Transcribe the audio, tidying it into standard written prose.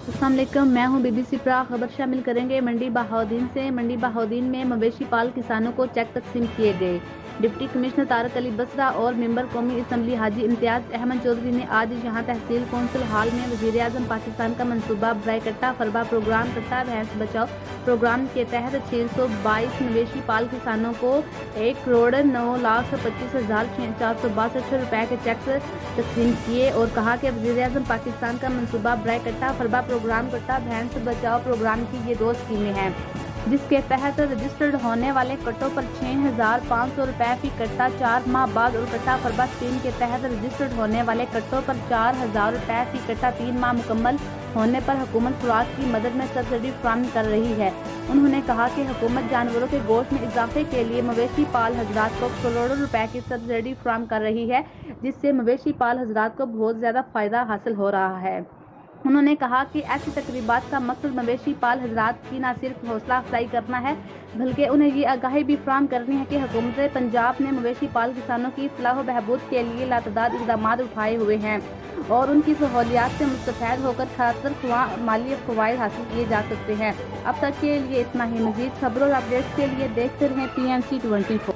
अस्सलाम वालेकुम, मैं हूं बीबीसी प्रा। खबर शामिल करेंगे मंडी बहाउद्दीन से। मंडी बहाउद्दीन में मवेशी पाल किसानों को चेक तकसीम किए गए। डिप्टी कमिश्नर तारक अली बसरा और मेंबर कौमी असम्बली हाजी इम्तियाज अहमद चौधरी ने आज यहां तहसील कौंसिल हॉल में वजीर आजम पाकिस्तान का मनसूबा बराए कट्टा फरबा प्रोग्राम कट्टा भैंस बचाओ प्रोग्राम के तहत 622 मवेशी पाल किसानों को 1,09,25,462 रुपए के चेक तकसीम किए और कहा कि वजीर आजम पाकिस्तान का मनसूबा बराए कट्टा फरबा प्रोग्राम कट्टा भैंस बचाओ प्रोग्राम की ये 2 स्कीमें हैं, जिसके तहत रजिस्टर्ड होने वाले कट्टों पर 6,500 रुपए फी कट्टा 4 माह बाद और कट्टा फरबा स्कीम के तहत रजिस्टर्ड होने वाले कट्टों पर 4,000 रुपए फी कट्टा 3 माह मुकम्मल होने पर हुकूमत खुराक की मदद में सब्सिडी फराहम कर रही है। उन्होंने कहा कि हुकूमत जानवरों के गोश्त में इजाफे के लिए मवेशी पाल हजरात को करोड़ों रुपए की सब्सिडी फराहम कर रही है, जिससे मवेशी पाल हजरात को बहुत ज़्यादा फ़ायदा हासिल हो रहा है। उन्होंने कहा कि ऐसी तकरीबात का मकसद मवेशी पाल हजरात की न सिर्फ हौसला अफजाई करना है, बल्कि उन्हें ये आगाही भी फराहम करनी है कि हुकूमत पंजाब ने मवेशी पाल किसानों की फलाह व बहबूद के लिए लातदाद इक़दाम उठाए हुए हैं और उनकी सहूलियात से मुस्तफ़ैद होकर खातर ख्वाह माली फ़वाइद हासिल किए जा सकते हैं। अब तक के लिए इतना ही। मज़ीद खबरों और अपडेट्स के लिए देखते रहें PMC 24।